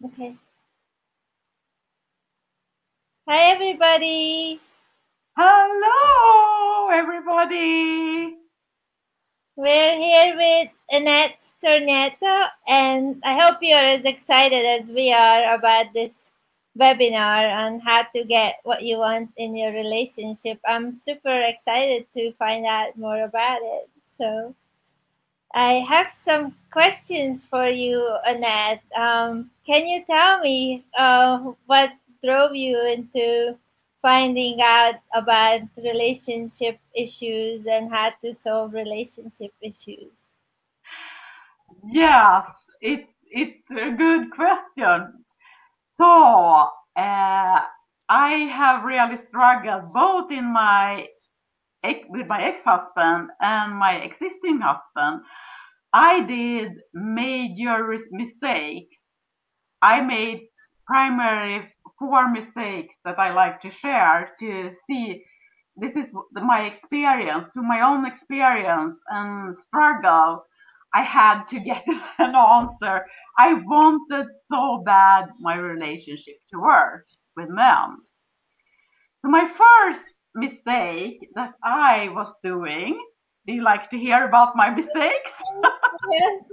Okay. Hi, everybody. Hello, everybody. We're here with Anette Stjärnhjärta, and I hope you're as excited as we are about this webinar on how to get what you want in your relationship. I'm super excited to find out more about it. So, I have some questions for you, Annette. Can you tell me what drove you into finding out about relationship issues and how to solve relationship issues? Yes, it's a good question. So, I have really struggled both in with my ex-husband and my existing husband. I did major mistakes. I made primarily 4 mistakes that I like to share to see. This is my experience, to my own experience and struggle. I had to get an answer. I wanted so bad my relationship to work with men. So my first mistake that I was doing, do you like to hear about my mistakes? Yes.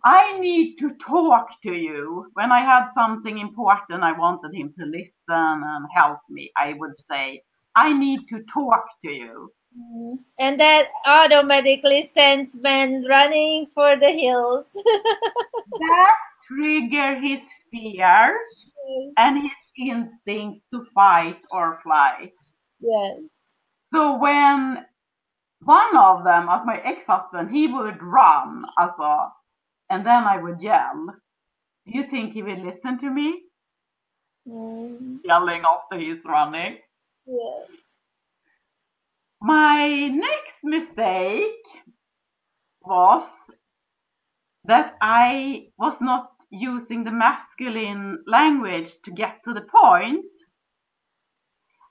I need to talk to you. When I had something important, I wanted him to listen and help me. I would say, I need to talk to you. And that automatically sends men running for the hills. That trigger his fear and his instincts to fight or flight. Yes. So when one of them, as my ex-husband, he would run, also, and then I would yell. Do you think he will listen to me? Mm, Yelling after he's running. yeah. My next mistake was that I was not using the masculine language to get to the point.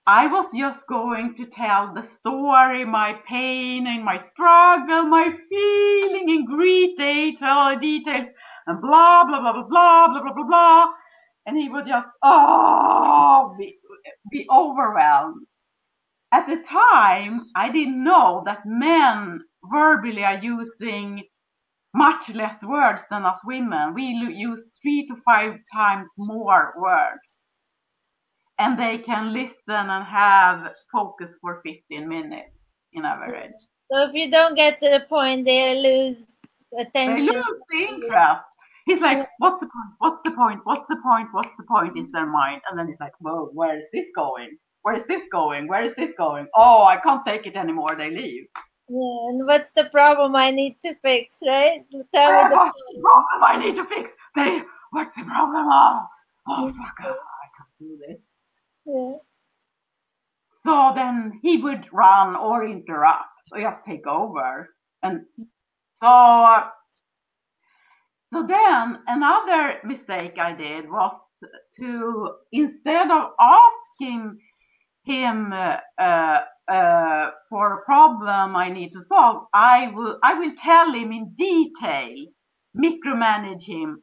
I was just going to tell the story, my pain and my struggle, my feeling in great details, and blah, blah, blah, blah, blah, blah, blah, blah, blah. And he would just, be overwhelmed. At the time, I didn't know that men verbally are using much less words than us women. We use 3 to 5 times more words. And they can listen and have focus for 15 minutes in average. So if you don't get to the point, they lose They attention. lose the interest. He's like, what's the point? What's the point? What's the point? What's the point? Is their mind. And then he's like, whoa, where is this going? Where is this going? Where is this going? Oh, I can't take it anymore. They leave. Yeah, and what's the problem I need to fix, right? Tell me the What's the problem I need to fix? What's the problem? Oh, problem. fuck, I can't do this. Yeah. So then he would run or interrupt or just take over. And so, so then another mistake I did was to, instead of asking him for a problem I need to solve, I will tell him in detail, micromanage him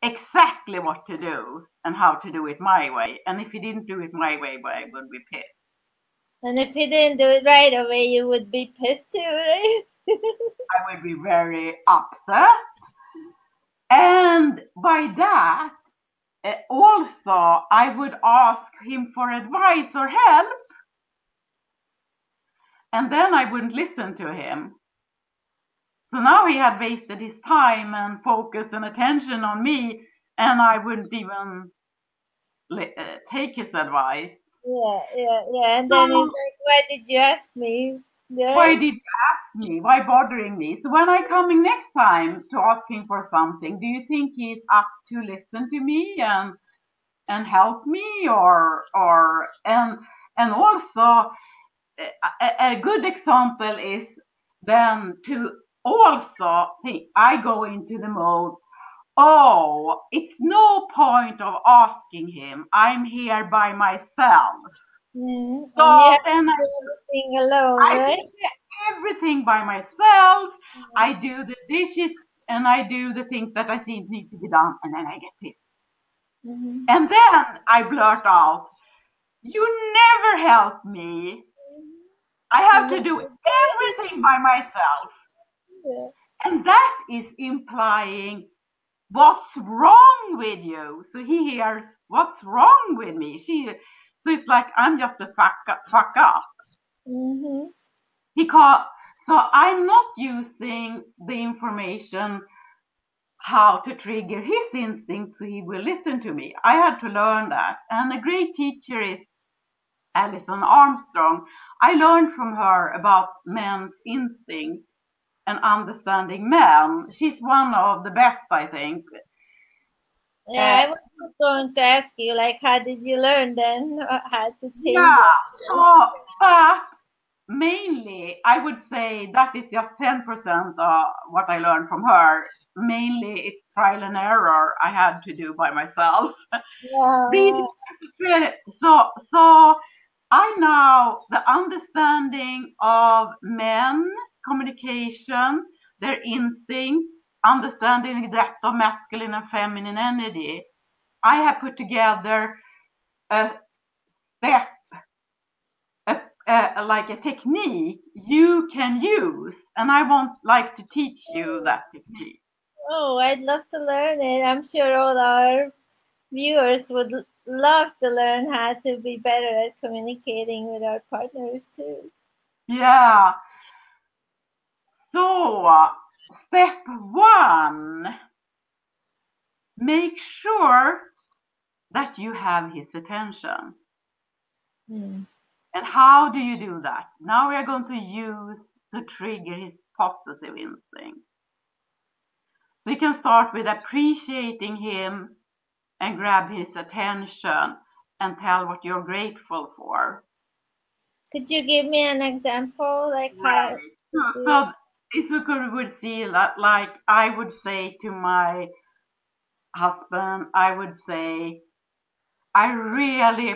exactly what to do and how to do it my way. And if he didn't do it my way, I would be pissed. And if he didn't do it right away, you would be pissed too, right? I would be very upset. And by that, also, I would ask him for advice or help, and then I wouldn't listen to him. So now he had wasted his time and focus and attention on me, and I wouldn't even take his advice. Yeah. And then he's So like, "Why did you ask me?" why Right? did you ask me? Why bothering me? So when I coming next time to asking for something, do you think he's up to listen to me and help me, or and also a good example is then to also think, I go into the mode, oh, it's no point of asking him, I'm here by myself. And you So have then to do everything alone, I right? do everything by myself. I do the dishes and I do the things that I think need to be done, and then I get pissed. Mm-hmm. And then I blurt out, "You never help me. I have to do everything by myself." Yeah. And that is implying, "What's wrong with you?" So he hears, "What's wrong with me?" So it's like I'm just a fuck up. Mm-hmm. So I'm not using the information how to trigger his instinct so he will listen to me. I had to learn that. And a great teacher is Alison Armstrong. I learned from her about men's instinct and understanding men. She's one of the best, I think. Yeah, I was just going to ask you, like, how did you learn then? How to change Yeah, it? but mainly I would say that is just 10% of what I learned from her. Mainly it's trial and error I had to do by myself. Yeah. So I now, the understanding of men, communication, their instinct, understanding the depth of masculine and feminine energy, I have put together a step, like a technique you can use, and I want like to teach you that technique. Oh, I'd love to learn it. I'm sure all our viewers would love to learn how to be better at communicating with our partners too. Yeah. So, step one, make sure that you have his attention. Mm. And how do you do that? Now we are going to use to trigger his positive instinct. So you can start with appreciating him and grab his attention and tell what you're grateful for. Could you give me an example, like how? Right. So if we would see that, like I would say to my husband, I would say, "I really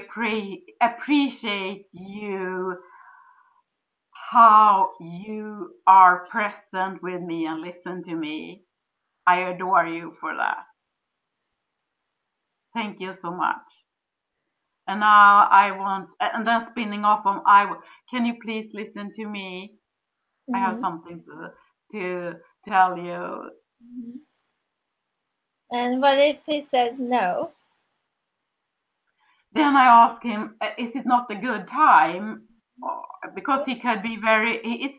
appreciate you, how you are present with me and listen to me. I adore you for that. Thank you so much." And now and then spinning off on, "Can you please listen to me? I have Mm-hmm. something to tell you." Mm-hmm. And what if he says no? Then I ask him, "Is it not a good time?" Because he can be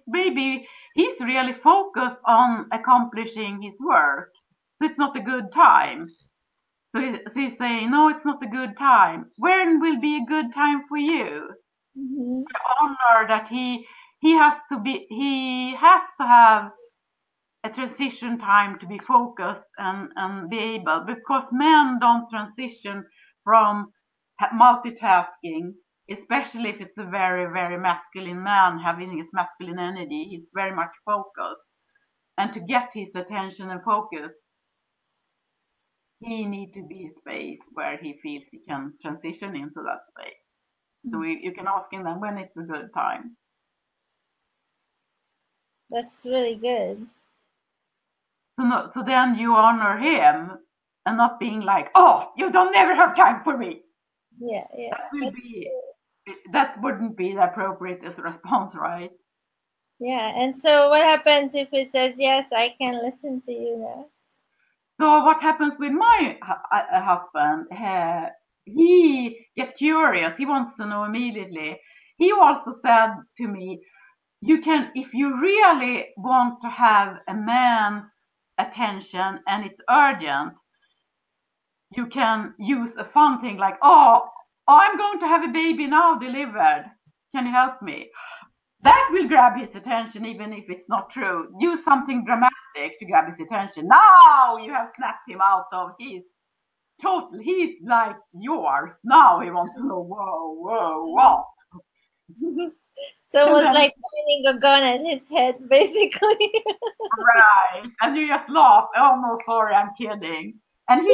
maybe he's really focused on accomplishing his work. So it's not a good time. So he's saying, "No, it's not a good time. When will be a good time for you?" Mm-hmm. I honor that he has to have a transition time to be focused and be able, because men don't transition from multitasking, especially if it's a very, very masculine man having his masculine energy. He's very much focused. And to get his attention and focus, he needs to be a space where he feels he can transition into that space. So you can ask him then when it's a good time. That's really good. So then you honor him and not being like, "Oh, you don't never have time for me." Yeah, yeah. That wouldn't be the appropriate response, right? Yeah, and so what happens if he says, yes, I can listen to you now? So what happens with my husband? He gets curious. He wants to know immediately. He also said to me, if you really want to have a man's attention and it's urgent, you can use a fun thing like, "Oh, I'm going to have a baby now delivered. Can you help me?" That will grab his attention even if it's not true. Use something dramatic to grab his attention. Now you have snapped him out of he's like yours. Now he wants to know, whoa, what? So it was like pointing a gun at his head, basically. Right. And you just laugh. "Oh no, sorry, I'm kidding." And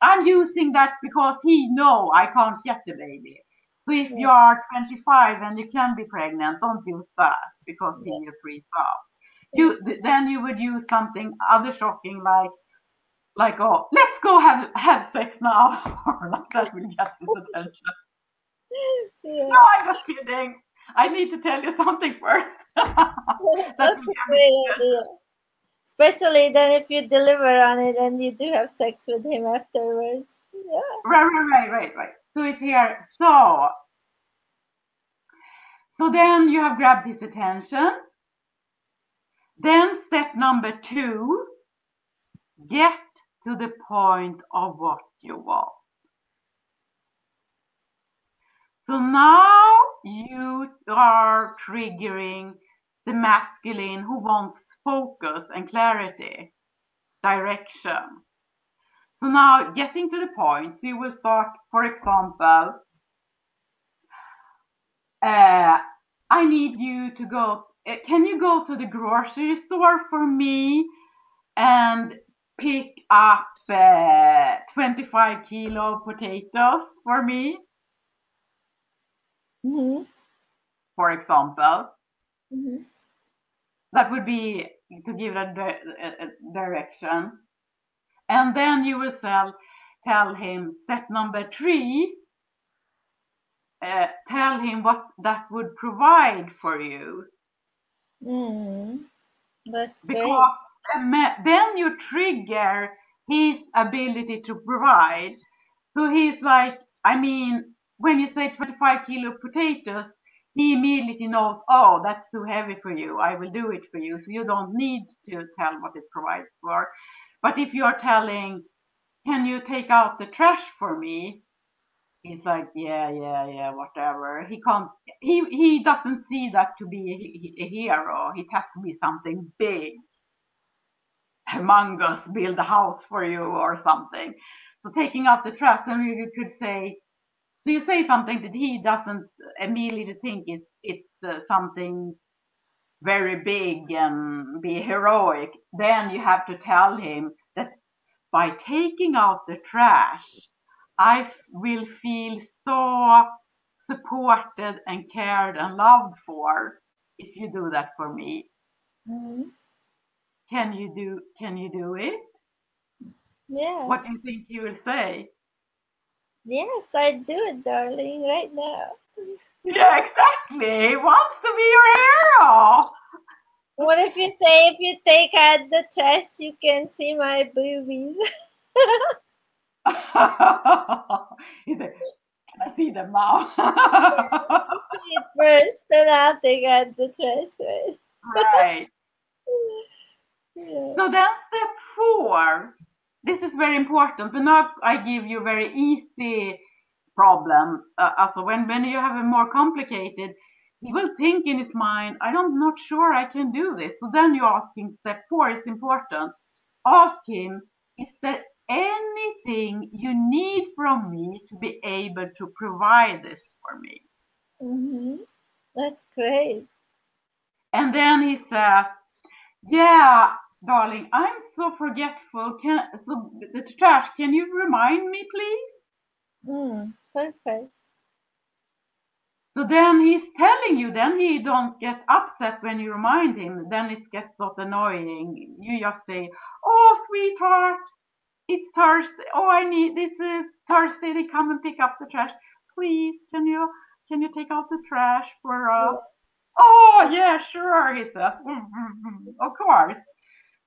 I'm using that because he know I can't get the baby. So if you are 25 and you can be pregnant, don't use that because he will freeze out. Then you would use something other shocking like oh, let's go have sex now, or like that will get his attention. Yeah. No, I was kidding. I need to tell you something first. That's a great idea. Especially then if you deliver on it and you do have sex with him afterwards. Yeah. Right. So it's here. So then you have grabbed his attention. Then step number 2, get to the point of what you want. So now you are triggering the masculine who wants focus and clarity, direction. So now getting to the point, so you will start, for example, I need you to go, can you go to the grocery store for me and pick up 25 kilo potatoes for me? Mm-hmm. For example. Mm-hmm. That would be to give a direction. And then you will tell him step number 3, tell him what that would provide for you. That's Because great. then you trigger his ability to provide. So he's like, I mean, when you say 25 kilo potatoes, he immediately knows, oh, that's too heavy for you. I will do it for you. So you don't need to tell what it provides for. But if you're telling, can you take out the trash for me? He's like, yeah, whatever. He can't, he doesn't see that to be a hero. It has to be something big. Humongous, build a house for you or something. So taking out the trash, then you could say, so you say something that he doesn't immediately think it's something very big and be heroic. Then you have to tell him that by taking out the trash, I will feel so supported and cared and loved for if you do that for me. Mm-hmm. Can you do it? Yeah. What do you think he will say? Yes, I do it, darling, right now. Yeah, exactly. He wants to be your hero. What if you say, if you take out the trash, you can see my boobies? He said, can I see them now? See it first, then I'll take out the trash, right? Right. Yeah. So then step 4. This is very important, but now I give you very easy problem. Also, when you have a more complicated, he will think in his mind, I'm not sure I can do this. So then you ask him, step 4 is important. Ask him, is there anything you need from me to be able to provide this for me? Mm-hmm. That's great. And then he says, yeah, darling, I'm so forgetful. So the trash, can you remind me, please? Perfect. So then he's telling you, then he don't get upset when you remind him. Then it gets not annoying. You just say, oh, sweetheart, it's Thursday. Oh, this is Thursday. They come and pick up the trash. Please, can you take out the trash for us? Yeah. Oh, yeah, sure, he says. Of course.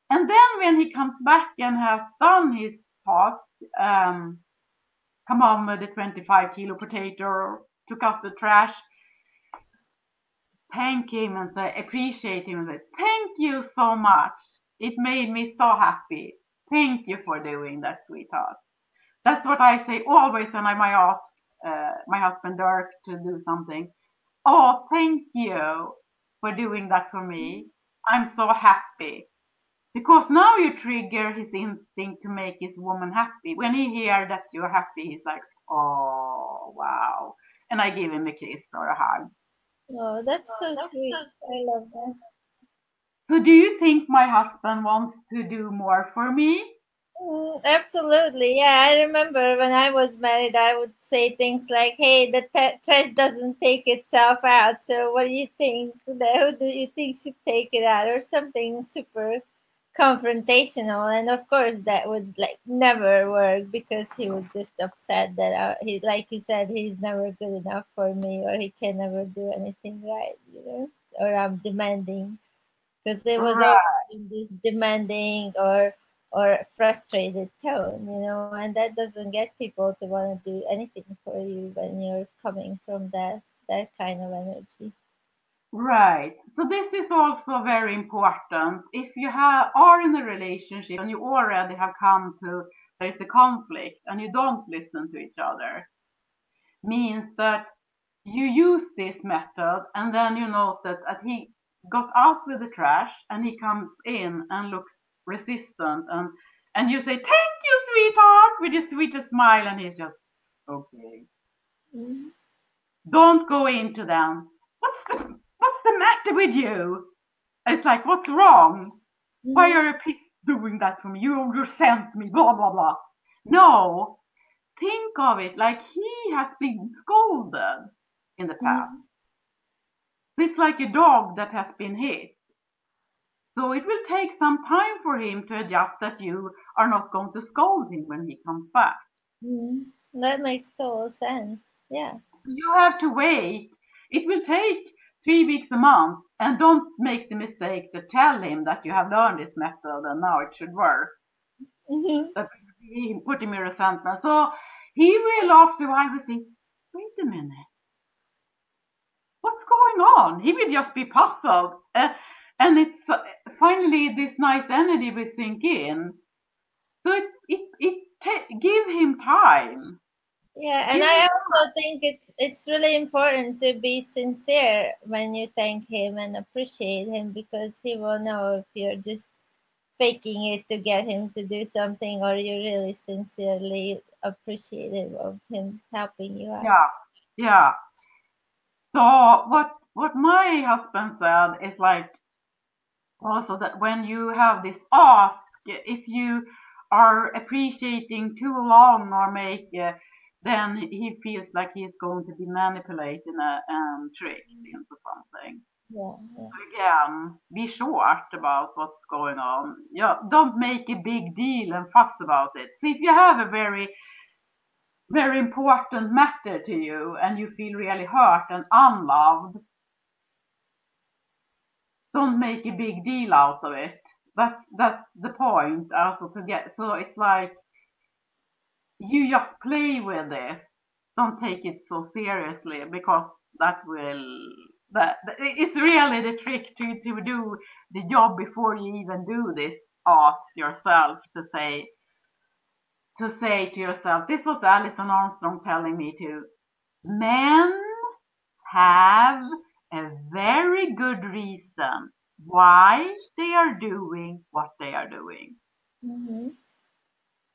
And then when he comes back and has done his task, come on with the 25 kilo potato, took out the trash, thank him and say, appreciate him and say, thank you so much. It made me so happy. Thank you for doing that, sweetheart. That's what I say always when I ask my husband Dirk to do something. Oh, thank you for doing that for me. I'm so happy. Because now you trigger his instinct to make his woman happy. When he hears that you're happy, he's like, oh, wow. And I give him a kiss or a hug. Oh, that's so sweet. I love that. So do you think my husband wants to do more for me? Absolutely. Yeah, I remember when I was married, I would say things like, "Hey, the trash doesn't take itself out. So what do you think? Who do you think should take it out?" Or something super confrontational. And of course, that would like never work because he would just upset that he, like you said, he's never good enough for me, or he can never do anything right. Or I'm demanding because it was always Right. in this demanding or frustrated tone, and that doesn't get people to want to do anything for you when you're coming from that kind of energy. Right. So this is also very important. If you are in a relationship and you already have come to there's a conflict and you don't listen to each other, means that you use this method and then you notice that he got out with the trash and he comes in and looks resistant and you say, "Thank you, sweetheart," with your sweetest smile, and he's just, "Okay." Mm-hmm. Don't go into them. What's the matter with you? It's like, what's wrong? Why are you doing that for me? You resent me, blah, blah, blah. No, think of it like he has been scolded in the past. Mm-hmm. So it's like a dog that has been hit. So it will take some time for him to adjust that you are not going to scold him when he comes back. That makes total sense. Yeah. So you have to wait. It will take 3 weeks, a month, and don't make the mistake to tell him that you have learned this method and now it should work. Mm-hmm. That he put him in resentment. So he will after a while will think, wait a minute, what's going on? He will just be puzzled. And it's finally this nice energy will sink in. So give him time. Yeah, and Give I him also think it's really important to be sincere when you thank him and appreciate him because he will know if you're just faking it to get him to do something or you're really sincerely appreciative of him helping you out. yeah, yeah. So what my husband said is like also that when you have this ask, if you are appreciating too long or make, then he feels like he's going to be manipulated and tricked into something. Yeah, yeah. Again, be short about what's going on. Yeah, don't make a big deal and fuss about it. So if you have a very very important matter to you and you feel really hurt and unloved, don't make a big deal out of it. That's the point. Also to get so it's like you just play with this. Don't take it so seriously because that will that it's really the trick to do the job before you even do this. Ask yourself to say to yourself. This was Alison Armstrong telling me to. Men have a very good reason why they are doing what they are doing. Mm-hmm.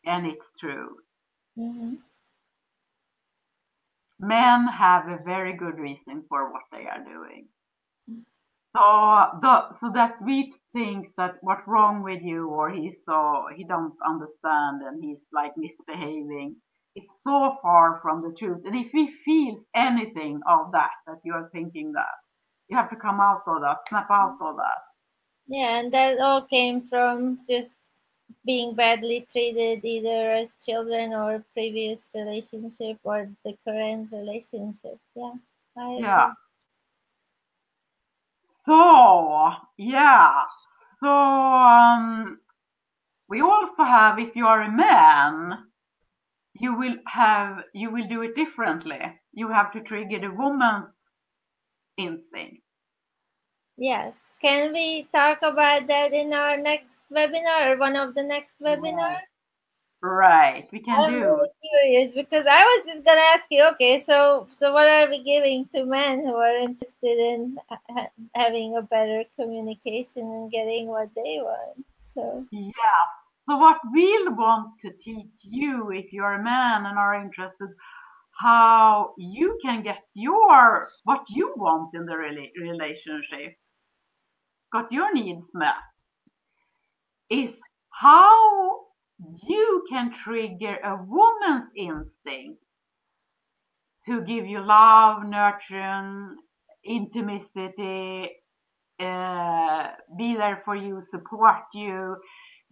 And it's true. Mm-hmm. Men have a very good reason for what they are doing. So that we thinks that what's wrong with you or he don't understand and he's like misbehaving. It's so far from the truth. And if he feels anything of that you are thinking that, you have to come out of that, snap out of that. Yeah, and that all came from just being badly treated either as children or previous relationship or the current relationship. Yeah, I Yeah. agree. So yeah. So we also have, if you are a man, you will do it differently. You have to trigger the woman's instinct. Yes. Can we talk about that in our next webinar or one of the next webinar? Right. Right. We can I'm do. really curious because I was just gonna ask you. Okay, so what are we giving to men who are interested in having a better communication and getting what they want? So Yeah. So what we'll want to teach you if you're a man and are interested, how you can get what you want in the relationship, got your needs met, is how you can trigger a woman's instinct to give you love, nurturing, intimacy, be there for you, support you,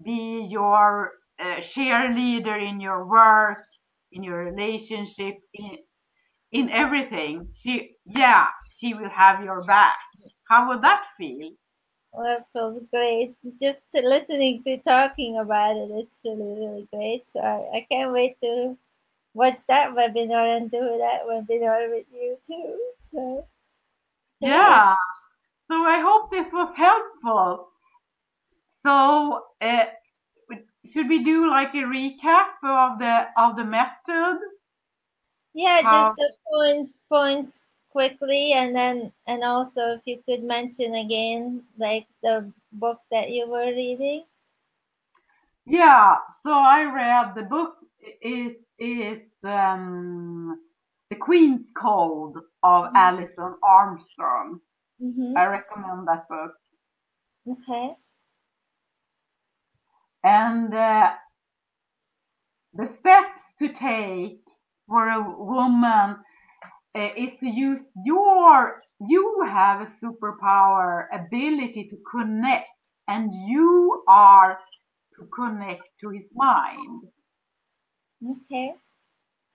be your cheerleader in your work, in your relationship, in everything. She will have your back. How would that feel? Well, it feels great. Just listening to talking about it, it's really, really great. So I can't wait to watch that webinar and do that webinar with you too. So great. Yeah. So I hope this was helpful. So should we do like a recap of the method? Yeah, How? just the points quickly, and then and also if you could mention again like the book that you were reading. Yeah. So I read the book is The Queen's Code of Alison Armstrong. Mm-hmm. I recommend that book. Okay. And the steps to take for a woman is to use you have a superpower ability to connect, and you are to connect to his mind. Okay.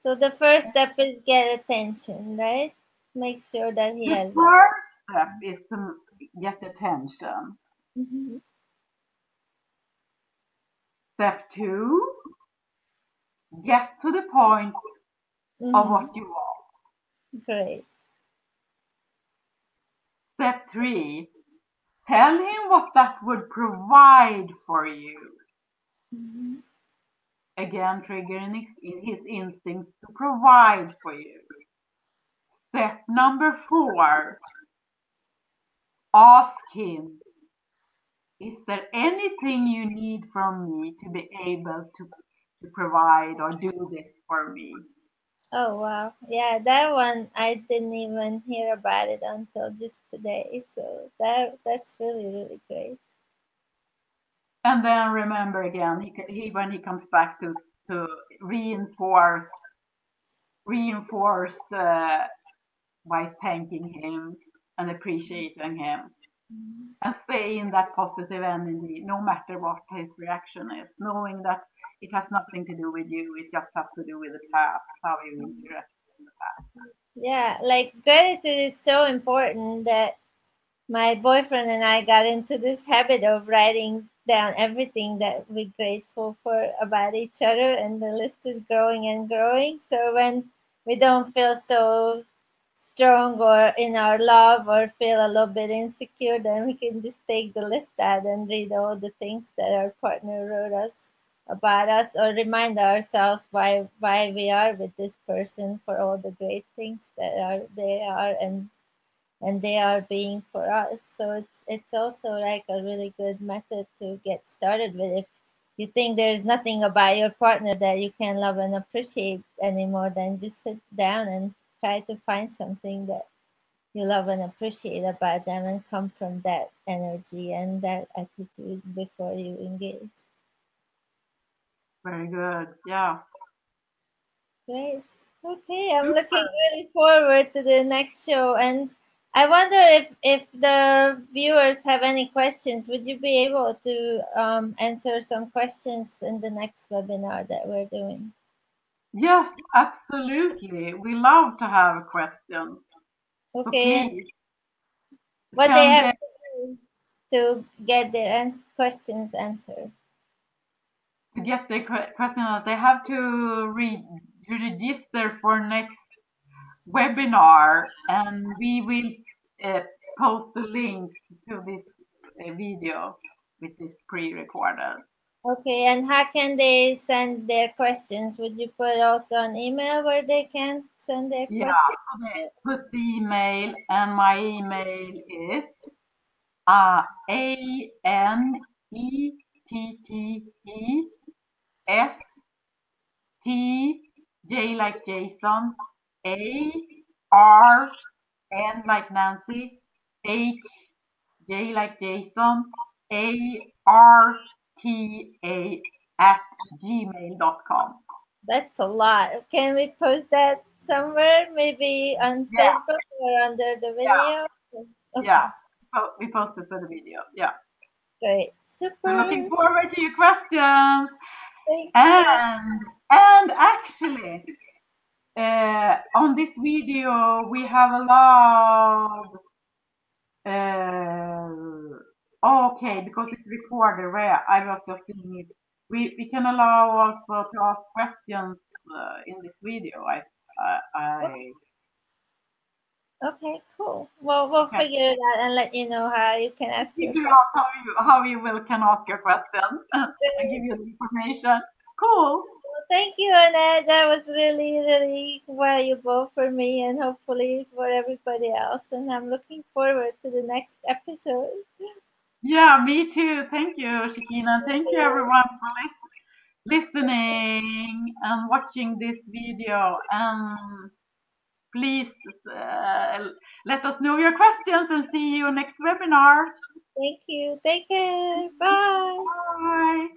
So the first step is get attention, right? Make sure that he The has that. first step is to get attention. Mm-hmm. Step two, get to the point of Mm-hmm. what you want. Great. Step three, tell him what that would provide for you. Mm-hmm. Again, triggering his instincts to provide for you. Step number four, ask him, is there anything you need from me to be able to provide or do this for me? Oh wow. Yeah, that one I didn't even hear about it until just today. So that's really, really great. And then remember again, he when he comes back to reinforce by thanking him and appreciating him, Mhm. and stay in that positive energy no matter what his reaction is, knowing that it has nothing to do with you, it just has to do with the past, how you interact in the past. Yeah, like gratitude is so important that my boyfriend and I got into this habit of writing down everything that we're grateful for about each other, and the list is growing and growing. So when we don't feel so strong or in our love or feel a little bit insecure, then we can just take the list out and read all the things that our partner wrote us about us, or remind ourselves why we are with this person for all the great things that are they are and they are being for us. So it's also like a really good method to get started with. If you think there's nothing about your partner that you can love and appreciate anymore, then just sit down and try to find something that you love and appreciate about them and come from that energy and that attitude before you engage. Very good. Yeah. Great. Okay, I'm looking Super. really forward to the next show. And I wonder if the viewers have any questions. Would you be able to answer some questions in the next webinar that we're doing? Yes, absolutely. We love to have questions. So Okay, and please what they send have them to do to get their questions answered. to get the question out. They have to register for next webinar, and we will uh, post the link to this video, which is pre-recorded. Okay, and how can they send their questions? Would you put also an email where they can send their Yeah, questions? okay. Put the email, and my email is ANETTEST, like Jason, ARN like Nancy, HJ like Jason, ARTAS @gmail.com. That's a lot. Can we post that somewhere? Maybe on Yeah. Facebook or under the video? Okay. Yeah. We posted for the video. Yeah. Great. I'm Super. looking forward to your questions. Thank And actually, on this video we have allowed. Okay, because it's recorded. Where I was just seeing it. We can allow also to ask questions in this video. you. Okay, cool. Well, we'll Okay. figure it out and let you know how you can ask your Figure question. out how you can ask your questions and give you the information. Cool. Well, thank you, Annette. That was really, really valuable for me and hopefully for everybody else. And I'm looking forward to the next episode. Yeah, me too. Thank you, Shekina. Thank you, everyone, for listening and watching this video. And please let us know your questions and see you next webinar. Thank you. Take care. Bye. Bye.